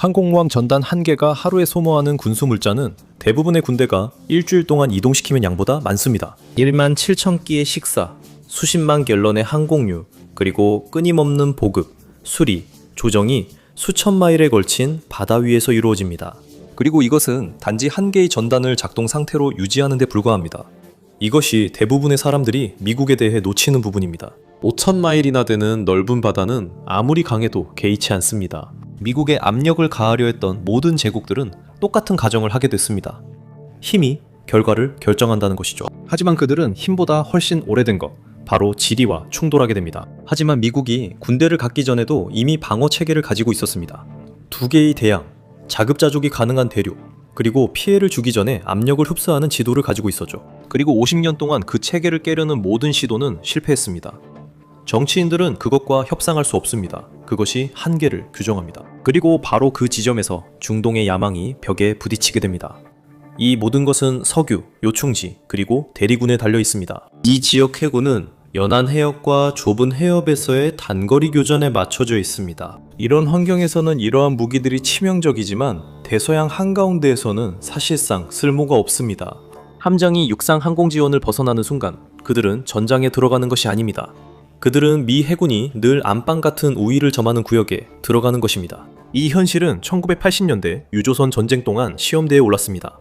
항공모함 전단 1개가 하루에 소모하는 군수 물자는 대부분의 군대가 일주일 동안 이동시키면 양보다 많습니다. 1만 7천 끼의 식사, 수십만 갤런의 항공유, 그리고 끊임없는 보급, 수리, 조정이 수천 마일에 걸친 바다 위에서 이루어집니다. 그리고 이것은 단지 한 개의 전단을 작동 상태로 유지하는 데 불과합니다. 이것이 대부분의 사람들이 미국에 대해 놓치는 부분입니다. 5천 마일이나 되는 넓은 바다는 아무리 강해도 개의치 않습니다. 미국에 압력을 가하려 했던 모든 제국들은 똑같은 가정을 하게 됐습니다. 힘이 결과를 결정한다는 것이죠. 하지만 그들은 힘보다 훨씬 오래된 것, 바로 지리와 충돌하게 됩니다. 하지만 미국이 군대를 갖기 전에도 이미 방어 체계를 가지고 있었습니다. 2개의 대양, 자급자족이 가능한 대륙, 그리고 피해를 주기 전에 압력을 흡수하는 지도를 가지고 있었죠. 그리고 50년 동안 그 체계를 깨려는 모든 시도는 실패했습니다. 정치인들은 그것과 협상할 수 없습니다. 그것이 한계를 규정합니다. 그리고 바로 그 지점에서 중동의 야망이 벽에 부딪히게 됩니다. 이 모든 것은 석유, 요충지, 그리고 대리군에 달려 있습니다. 이 지역 해군은 연안 해역과 좁은 해협에서의 단거리 교전에 맞춰져 있습니다. 이런 환경에서는 이러한 무기들이 치명적이지만 대서양 한가운데에서는 사실상 쓸모가 없습니다. 함정이 육상 항공 지원을 벗어나는 순간 그들은 전장에 들어가는 것이 아닙니다. 그들은 미 해군이 늘 안방 같은 우위를 점하는 구역에 들어가는 것입니다. 이 현실은 1980년대 유조선 전쟁 동안 시험대에 올랐습니다.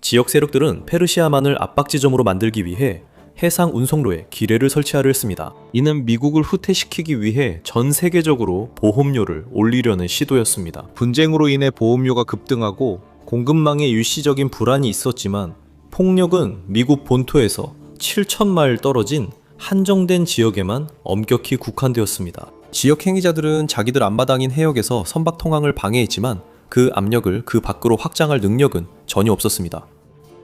지역 세력들은 페르시아만을 압박지점으로 만들기 위해 해상 운송로에 기뢰를 설치하려 했습니다. 이는 미국을 후퇴시키기 위해 전 세계적으로 보험료를 올리려는 시도였습니다. 분쟁으로 인해 보험료가 급등하고 공급망에 일시적인 불안이 있었지만 폭력은 미국 본토에서 7,000마일 떨어진 한정된 지역에만 엄격히 국한되었습니다. 지역 행위자들은 자기들 앞마당인 해역에서 선박 통항을 방해했지만 그 압력을 그 밖으로 확장할 능력은 전혀 없었습니다.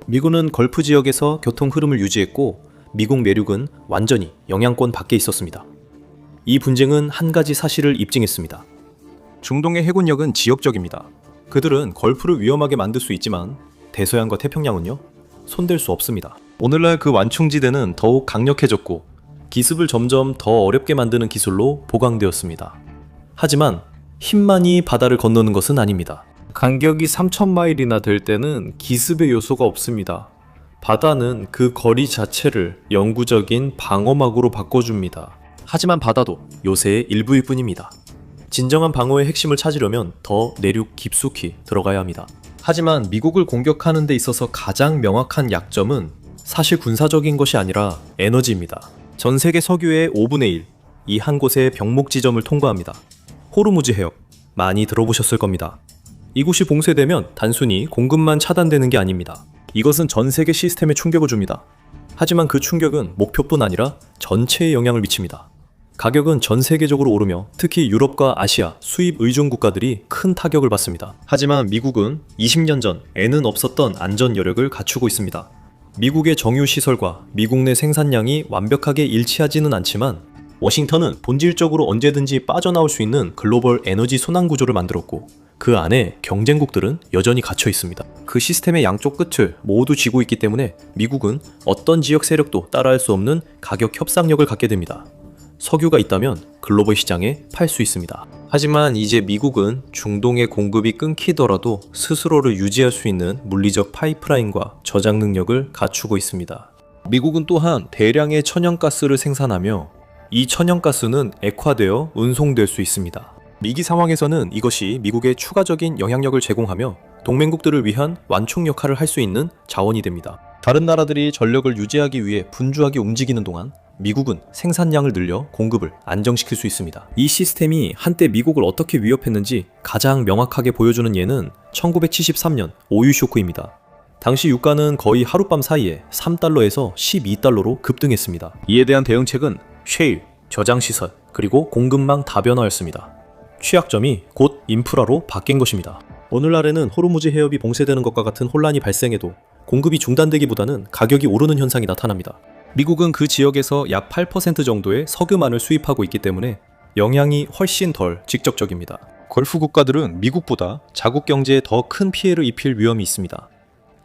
미군은 걸프 지역에서 교통 흐름을 유지했고 미국 내륙은 완전히 영향권 밖에 있었습니다. 이 분쟁은 한 가지 사실을 입증했습니다. 중동의 해군력은 지역적입니다. 그들은 걸프를 위험하게 만들 수 있지만 대서양과 태평양은요? 손댈 수 없습니다. 오늘날 그 완충지대는 더욱 강력해졌고 기습을 점점 더 어렵게 만드는 기술로 보강되었습니다. 하지만 힘만이 바다를 건너는 것은 아닙니다. 간격이 3,000마일이나 될 때는 기습의 요소가 없습니다. 바다는 그 거리 자체를 영구적인 방어막으로 바꿔줍니다. 하지만 바다도 요새의 일부일 뿐입니다. 진정한 방어의 핵심을 찾으려면 더 내륙 깊숙이 들어가야 합니다. 하지만 미국을 공격하는 데 있어서 가장 명확한 약점은 사실 군사적인 것이 아니라 에너지입니다. 전 세계 석유의 5분의 1, 이 한 곳의 병목 지점을 통과합니다. 호르무즈 해역, 많이 들어보셨을 겁니다. 이곳이 봉쇄되면 단순히 공급만 차단되는 게 아닙니다. 이것은 전 세계 시스템에 충격을 줍니다. 하지만 그 충격은 목표뿐 아니라 전체에 영향을 미칩니다. 가격은 전 세계적으로 오르며 특히 유럽과 아시아 수입 의존 국가들이 큰 타격을 받습니다. 하지만 미국은 20년 전 에는 없었던 안전 여력을 갖추고 있습니다. 미국의 정유 시설과 미국 내 생산량이 완벽하게 일치하지는 않지만 워싱턴은 본질적으로 언제든지 빠져나올 수 있는 글로벌 에너지 순환 구조를 만들었고 그 안에 경쟁국들은 여전히 갇혀 있습니다. 그 시스템의 양쪽 끝을 모두 쥐고 있기 때문에 미국은 어떤 지역 세력도 따라할 수 없는 가격 협상력을 갖게 됩니다. 석유가 있다면 글로벌 시장에 팔 수 있습니다. 하지만 이제 미국은 중동의 공급이 끊기더라도 스스로를 유지할 수 있는 물리적 파이프라인과 저장 능력을 갖추고 있습니다. 미국은 또한 대량의 천연가스를 생산하며 이 천연가스는 액화되어 운송될 수 있습니다. 위기 상황에서는 이것이 미국에 추가적인 영향력을 제공하며 동맹국들을 위한 완충 역할을 할 수 있는 자원이 됩니다. 다른 나라들이 전력을 유지하기 위해 분주하게 움직이는 동안 미국은 생산량을 늘려 공급을 안정시킬 수 있습니다. 이 시스템이 한때 미국을 어떻게 위협했는지 가장 명확하게 보여주는 예는 1973년 오일 쇼크입니다. 당시 유가는 거의 하룻밤 사이에 3달러에서 12달러로 급등했습니다. 이에 대한 대응책은 셰일, 저장시설, 그리고 공급망 다변화였습니다. 취약점이 곧 인프라로 바뀐 것입니다. 오늘날에는 호르무즈 해협이 봉쇄되는 것과 같은 혼란이 발생해도 공급이 중단되기보다는 가격이 오르는 현상이 나타납니다. 미국은 그 지역에서 약 8% 정도의 석유만을 수입하고 있기 때문에 영향이 훨씬 덜 직접적입니다. 걸프 국가들은 미국보다 자국 경제에 더 큰 피해를 입힐 위험이 있습니다.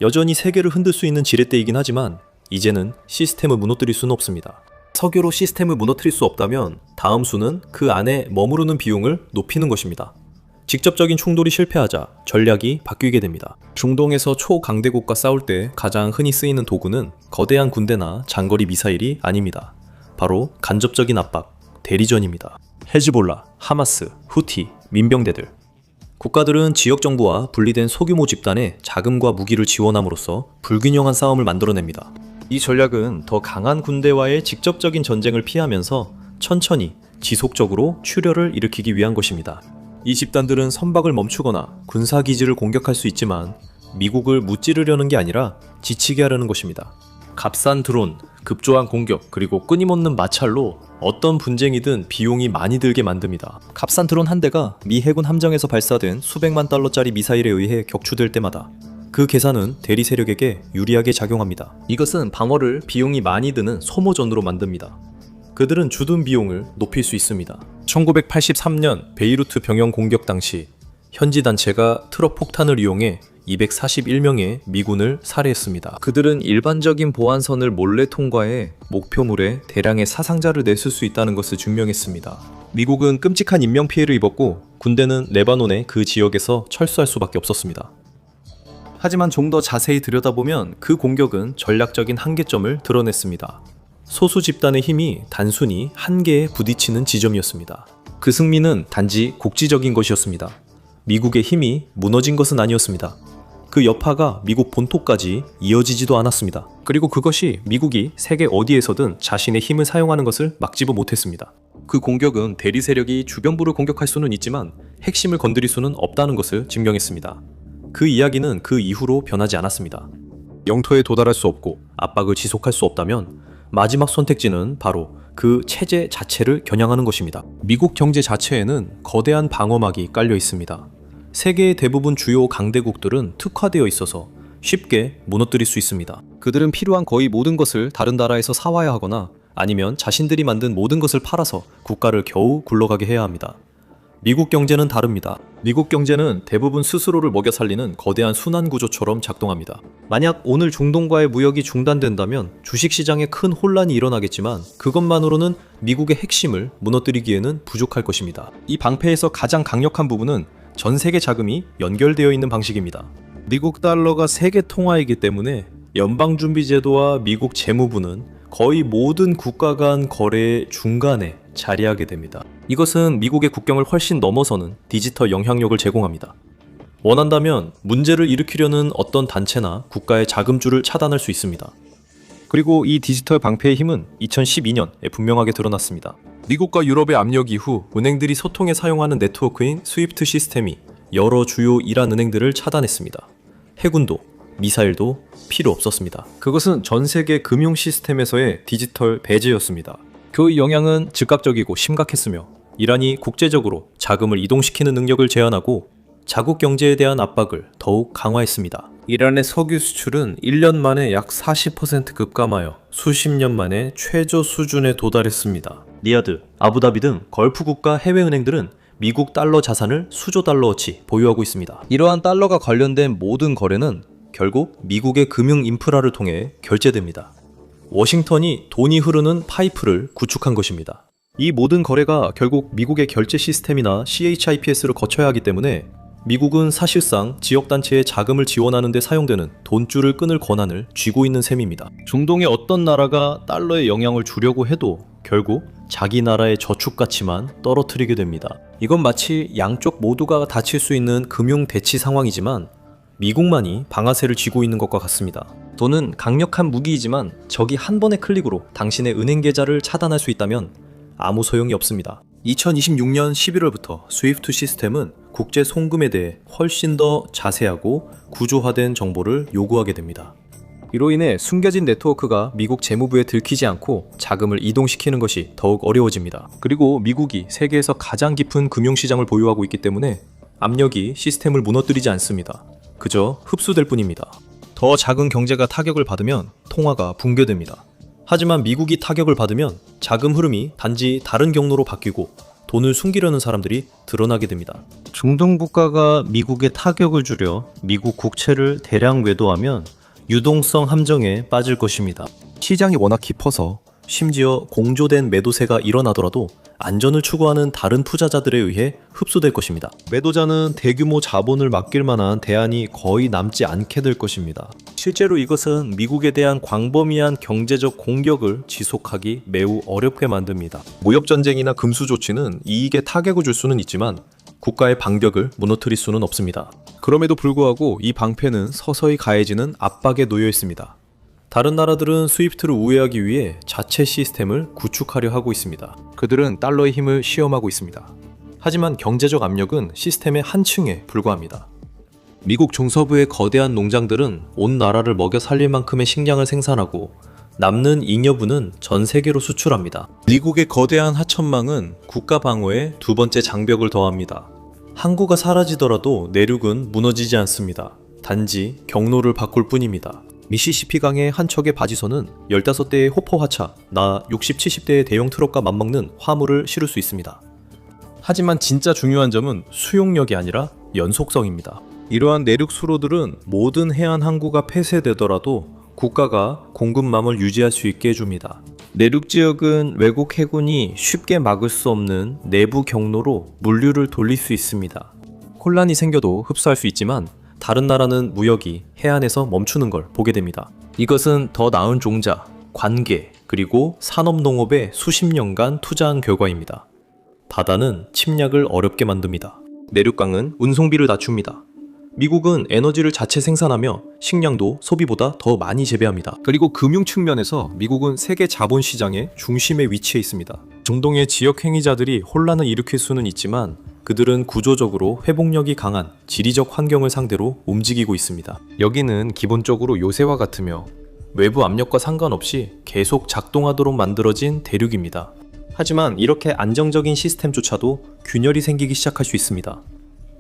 여전히 세계를 흔들 수 있는 지렛대이긴 하지만 이제는 시스템을 무너뜨릴 수는 없습니다. 석유로 시스템을 무너뜨릴 수 없다면 다음 수는 그 안에 머무르는 비용을 높이는 것입니다. 직접적인 충돌이 실패하자 전략이 바뀌게 됩니다. 중동에서 초강대국과 싸울 때 가장 흔히 쓰이는 도구는 거대한 군대나 장거리 미사일이 아닙니다. 바로 간접적인 압박, 대리전입니다. 헤즈볼라, 하마스, 후티, 민병대들. 국가들은 지역 정부와 분리된 소규모 집단에 자금과 무기를 지원함으로써 불균형한 싸움을 만들어냅니다. 이 전략은 더 강한 군대와의 직접적인 전쟁을 피하면서 천천히 지속적으로 출혈을 일으키기 위한 것입니다. 이 집단들은 선박을 멈추거나 군사기지를 공격할 수 있지만 미국을 무찌르려는 게 아니라 지치게 하려는 것입니다. 값싼 드론, 급조한 공격, 그리고 끊임없는 마찰로 어떤 분쟁이든 비용이 많이 들게 만듭니다. 값싼 드론 한 대가 미 해군 함정에서 발사된 수백만 달러짜리 미사일에 의해 격추될 때마다 그 계산은 대리 세력에게 유리하게 작용합니다. 이것은 방어를 비용이 많이 드는 소모전으로 만듭니다. 그들은 주둔 비용을 높일 수 있습니다. 1983년 베이루트 병영 공격 당시 현지 단체가 트럭 폭탄을 이용해 241명의 미군을 살해했습니다. 그들은 일반적인 보안선을 몰래 통과해 목표물에 대량의 사상자를 냈을 수 있다는 것을 증명했습니다. 미국은 끔찍한 인명피해를 입었고 군대는 레바논의 그 지역에서 철수할 수밖에 없었습니다. 하지만 좀 더 자세히 들여다보면 그 공격은 전략적인 한계점을 드러냈습니다. 소수 집단의 힘이 단순히 한계에 부딪히는 지점이었습니다. 그 승리는 단지 국지적인 것이었습니다. 미국의 힘이 무너진 것은 아니었습니다. 그 여파가 미국 본토까지 이어지지도 않았습니다. 그리고 그것이 미국이 세계 어디에서든 자신의 힘을 사용하는 것을 막지도 못했습니다. 그 공격은 대리 세력이 주변부를 공격할 수는 있지만 핵심을 건드릴 수는 없다는 것을 증명했습니다. 그 이야기는 그 이후로 변하지 않았습니다. 영토에 도달할 수 없고 압박을 지속할 수 없다면 마지막 선택지는 바로 그 체제 자체를 겨냥하는 것입니다. 미국 경제 자체에는 거대한 방어막이 깔려 있습니다. 세계의 대부분 주요 강대국들은 특화되어 있어서 쉽게 무너뜨릴 수 있습니다. 그들은 필요한 거의 모든 것을 다른 나라에서 사와야 하거나 아니면 자신들이 만든 모든 것을 팔아서 국가를 겨우 굴러가게 해야 합니다. 미국 경제는 다릅니다. 미국 경제는 대부분 스스로를 먹여 살리는 거대한 순환 구조처럼 작동합니다. 만약 오늘 중동과의 무역이 중단된다면 주식시장에 큰 혼란이 일어나겠지만 그것만으로는 미국의 핵심을 무너뜨리기에는 부족할 것입니다. 이 방패에서 가장 강력한 부분은 전 세계 자금이 연결되어 있는 방식입니다. 미국 달러가 세계 통화이기 때문에 연방준비제도와 미국 재무부는 거의 모든 국가 간 거래의 중간에 자리하게 됩니다. 이것은 미국의 국경을 훨씬 넘어서는 디지털 영향력을 제공합니다. 원한다면 문제를 일으키려는 어떤 단체나 국가의 자금줄을 차단할 수 있습니다. 그리고 이 디지털 방패의 힘은 2012년에 분명하게 드러났습니다. 미국과 유럽의 압력 이후 은행들이 소통에 사용하는 네트워크인 스위프트 시스템이 여러 주요 이란 은행들을 차단했습니다. 해군도 미사일도 필요 없었습니다. 그것은 전 세계 금융 시스템에서의 디지털 배제였습니다. 그 영향은 즉각적이고 심각했으며 이란이 국제적으로 자금을 이동시키는 능력을 제한하고 자국 경제에 대한 압박을 더욱 강화했습니다. 이란의 석유 수출은 1년 만에 약 40% 급감하여 수십 년 만에 최저 수준에 도달했습니다. 리야드, 아부다비 등 걸프 국가 해외은행들은 미국 달러 자산을 수조 달러어치 보유하고 있습니다. 이러한 달러가 관련된 모든 거래는 결국 미국의 금융 인프라를 통해 결제됩니다. 워싱턴이 돈이 흐르는 파이프를 구축한 것입니다. 이 모든 거래가 결국 미국의 결제 시스템이나 CHIPS를 거쳐야 하기 때문에 미국은 사실상 지역단체의 자금을 지원하는 데 사용되는 돈줄을 끊을 권한을 쥐고 있는 셈입니다. 중동의 어떤 나라가 달러에 영향을 주려고 해도 결국 자기 나라의 저축 가치만 떨어뜨리게 됩니다. 이건 마치 양쪽 모두가 다칠 수 있는 금융 대치 상황이지만 미국만이 방아쇠를 쥐고 있는 것과 같습니다. 돈은 강력한 무기이지만 적이 한 번의 클릭으로 당신의 은행 계좌를 차단할 수 있다면 아무 소용이 없습니다. 2026년 11월부터 스위프트 시스템은 국제 송금에 대해 훨씬 더 자세하고 구조화된 정보를 요구하게 됩니다. 이로 인해 숨겨진 네트워크가 미국 재무부에 들키지 않고 자금을 이동시키는 것이 더욱 어려워집니다. 그리고 미국이 세계에서 가장 깊은 금융시장을 보유하고 있기 때문에 압력이 시스템을 무너뜨리지 않습니다. 그저 흡수될 뿐입니다. 더 작은 경제가 타격을 받으면 통화가 붕괴됩니다. 하지만 미국이 타격을 받으면 자금 흐름이 단지 다른 경로로 바뀌고 돈을 숨기려는 사람들이 드러나게 됩니다. 중동 국가가 미국의 타격을 줄여 미국 국채를 대량 매도하면 유동성 함정에 빠질 것입니다. 시장이 워낙 깊어서 심지어 공조된 매도세가 일어나더라도 안전을 추구하는 다른 투자자들에 의해 흡수될 것입니다. 매도자는 대규모 자본을 맡길 만한 대안이 거의 남지 않게 될 것입니다. 실제로 이것은 미국에 대한 광범위한 경제적 공격을 지속하기 매우 어렵게 만듭니다. 무역전쟁이나 금수 조치는 이익에 타격을 줄 수는 있지만 국가의 방벽을 무너뜨릴 수는 없습니다. 그럼에도 불구하고 이 방패는 서서히 가해지는 압박에 놓여 있습니다. 다른 나라들은 스위프트를 우회하기 위해 자체 시스템을 구축하려 하고 있습니다. 그들은 달러의 힘을 시험하고 있습니다. 하지만 경제적 압력은 시스템의 한 층에 불과합니다. 미국 중서부의 거대한 농장들은 온 나라를 먹여 살릴 만큼의 식량을 생산하고 남는 잉여분은 전 세계로 수출합니다. 미국의 거대한 하천망은 국가 방어에 두 번째 장벽을 더합니다. 항구가 사라지더라도 내륙은 무너지지 않습니다. 단지 경로를 바꿀 뿐입니다. 미시시피 강의 한 척의 바지선은 15대의 호퍼 하차, 나 60, 70대의 대형 트럭과 맞먹는 화물을 실을 수 있습니다. 하지만 진짜 중요한 점은 수용력이 아니라 연속성입니다. 이러한 내륙 수로들은 모든 해안 항구가 폐쇄되더라도 국가가 공급망을 유지할 수 있게 해줍니다. 내륙 지역은 외국 해군이 쉽게 막을 수 없는 내부 경로로 물류를 돌릴 수 있습니다. 혼란이 생겨도 흡수할 수 있지만 다른 나라는 무역이 해안에서 멈추는 걸 보게 됩니다. 이것은 더 나은 종자, 관계, 그리고 산업농업에 수십 년간 투자한 결과입니다. 바다는 침략을 어렵게 만듭니다. 내륙강은 운송비를 낮춥니다. 미국은 에너지를 자체 생산하며 식량도 소비보다 더 많이 재배합니다. 그리고 금융 측면에서 미국은 세계 자본시장의 중심에 위치해 있습니다. 중동의 지역 행위자들이 혼란을 일으킬 수는 있지만 그들은 구조적으로 회복력이 강한 지리적 환경을 상대로 움직이고 있습니다. 여기는 기본적으로 요새와 같으며 외부 압력과 상관없이 계속 작동하도록 만들어진 대륙입니다. 하지만 이렇게 안정적인 시스템조차도 균열이 생기기 시작할 수 있습니다.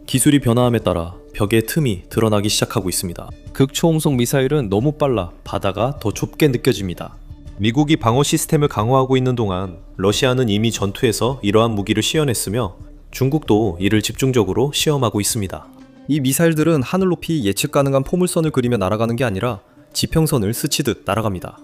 기술이 변화함에 따라 벽의 틈이 드러나기 시작하고 있습니다. 극초음속 미사일은 너무 빨라 바다가 더 좁게 느껴집니다. 미국이 방어 시스템을 강화하고 있는 동안 러시아는 이미 전투에서 이러한 무기를 시연했으며 중국도 이를 집중적으로 시험하고 있습니다. 이 미사일들은 하늘 높이 예측 가능한 포물선을 그리며 날아가는 게 아니라 지평선을 스치듯 날아갑니다.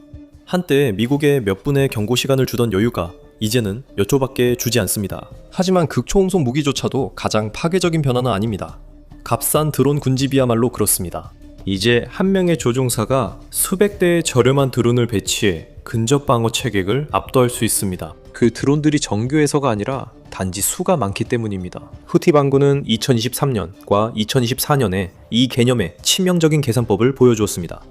한때 미국에 몇 분의 경고 시간을 주던 여유가 이제는 몇 초밖에 주지 않습니다. 하지만 극초음속 무기조차도 가장 파괴적인 변화는 아닙니다. 값싼 드론 군집이야말로 그렇습니다. 이제 한 명의 조종사가 수백 대의 저렴한 드론을 배치해 근접 방어 체계를 압도할 수 있습니다. 그 드론들이 정교해서가 아니라 단지 수가 많기 때문입니다. 후티 반군은 2023년과 2024년에 이 개념의 치명적인 계산법을 보여주었습니다.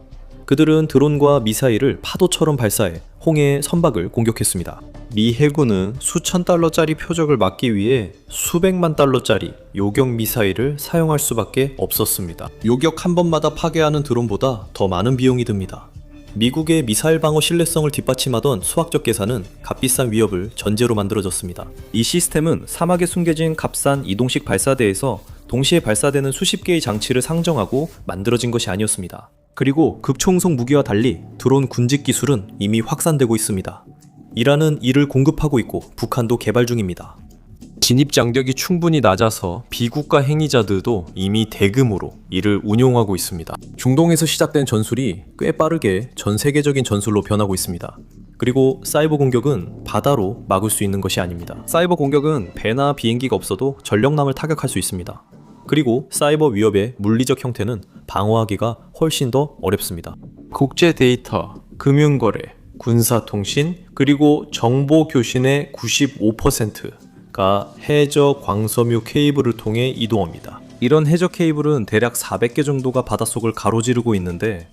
그들은 드론과 미사일을 파도처럼 발사해 홍해의 선박을 공격했습니다. 미 해군은 수천 달러짜리 표적을 막기 위해 수백만 달러짜리 요격 미사일을 사용할 수밖에 없었습니다. 요격 한 번마다 파괴하는 드론보다 더 많은 비용이 듭니다. 미국의 미사일 방어 신뢰성을 뒷받침하던 수학적 계산은 값비싼 위협을 전제로 만들어졌습니다. 이 시스템은 사막에 숨겨진 값싼 이동식 발사대에서 동시에 발사되는 수십 개의 장치를 상정하고 만들어진 것이 아니었습니다. 그리고 극초음속 무기와 달리 드론 군집 기술은 이미 확산되고 있습니다. 이란은 이를 공급하고 있고 북한도 개발 중입니다. 진입 장벽이 충분히 낮아서 비국가 행위자들도 이미 대규모로 이를 운용하고 있습니다. 중동에서 시작된 전술이 꽤 빠르게 전 세계적인 전술로 변하고 있습니다. 그리고 사이버 공격은 바다로 막을 수 있는 것이 아닙니다. 사이버 공격은 배나 비행기가 없어도 전력남을 타격할 수 있습니다. 그리고 사이버 위협의 물리적 형태는 방어하기가 훨씬 더 어렵습니다. 국제 데이터, 금융거래, 군사통신, 그리고 정보교신의 95%가 해저 광섬유 케이블을 통해 이동합니다. 이런 해저 케이블은 대략 400개 정도가 바닷속을 가로지르고 있는데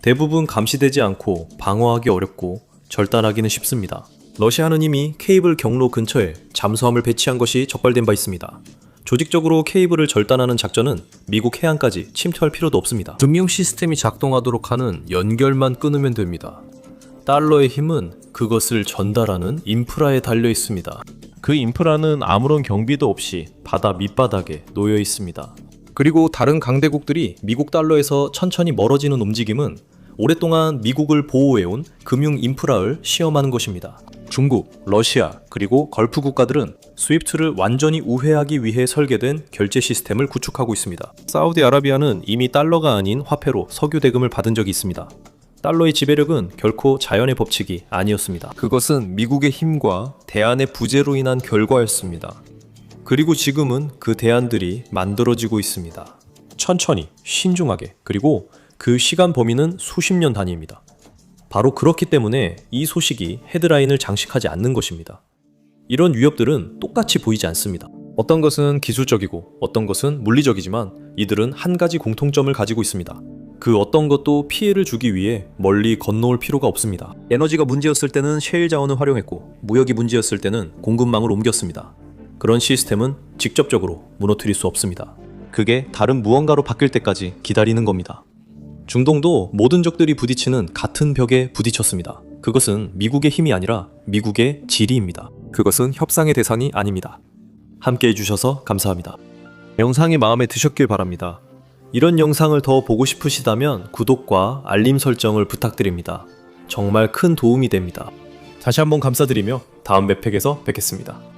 대부분 감시되지 않고 방어하기 어렵고 절단하기는 쉽습니다. 러시아는 이미 케이블 경로 근처에 잠수함을 배치한 것이 적발된 바 있습니다. 조직적으로 케이블을 절단하는 작전은 미국 해안까지 침투할 필요도 없습니다. 금융 시스템이 작동하도록 하는 연결만 끊으면 됩니다. 달러의 힘은 그것을 전달하는 인프라에 달려 있습니다. 그 인프라는 아무런 경비도 없이 바다 밑바닥에 놓여 있습니다. 그리고 다른 강대국들이 미국 달러에서 천천히 멀어지는 움직임은 오랫동안 미국을 보호해온 금융 인프라를 시험하는 것입니다. 중국, 러시아, 그리고 걸프 국가들은 스위프트를 완전히 우회하기 위해 설계된 결제 시스템을 구축하고 있습니다. 사우디아라비아는 이미 달러가 아닌 화폐로 석유 대금을 받은 적이 있습니다. 달러의 지배력은 결코 자연의 법칙이 아니었습니다. 그것은 미국의 힘과 대안의 부재로 인한 결과였습니다. 그리고 지금은 그 대안들이 만들어지고 있습니다. 천천히, 신중하게, 그리고 그 시간 범위는 수십 년 단위입니다. 바로 그렇기 때문에 이 소식이 헤드라인을 장식하지 않는 것입니다. 이런 위협들은 똑같이 보이지 않습니다. 어떤 것은 기술적이고 어떤 것은 물리적이지만 이들은 한 가지 공통점을 가지고 있습니다. 그 어떤 것도 피해를 주기 위해 멀리 건너올 필요가 없습니다. 에너지가 문제였을 때는 셰일 자원을 활용했고 무역이 문제였을 때는 공급망을 옮겼습니다. 그런 시스템은 직접적으로 무너뜨릴 수 없습니다. 그게 다른 무언가로 바뀔 때까지 기다리는 겁니다. 중동도 모든 적들이 부딪히는 같은 벽에 부딪혔습니다. 그것은 미국의 힘이 아니라 미국의 지리입니다. 그것은 협상의 대상이 아닙니다. 함께 해주셔서 감사합니다. 영상이 마음에 드셨길 바랍니다. 이런 영상을 더 보고 싶으시다면 구독과 알림 설정을 부탁드립니다. 정말 큰 도움이 됩니다. 다시 한번 감사드리며 다음 맵팩에서 뵙겠습니다.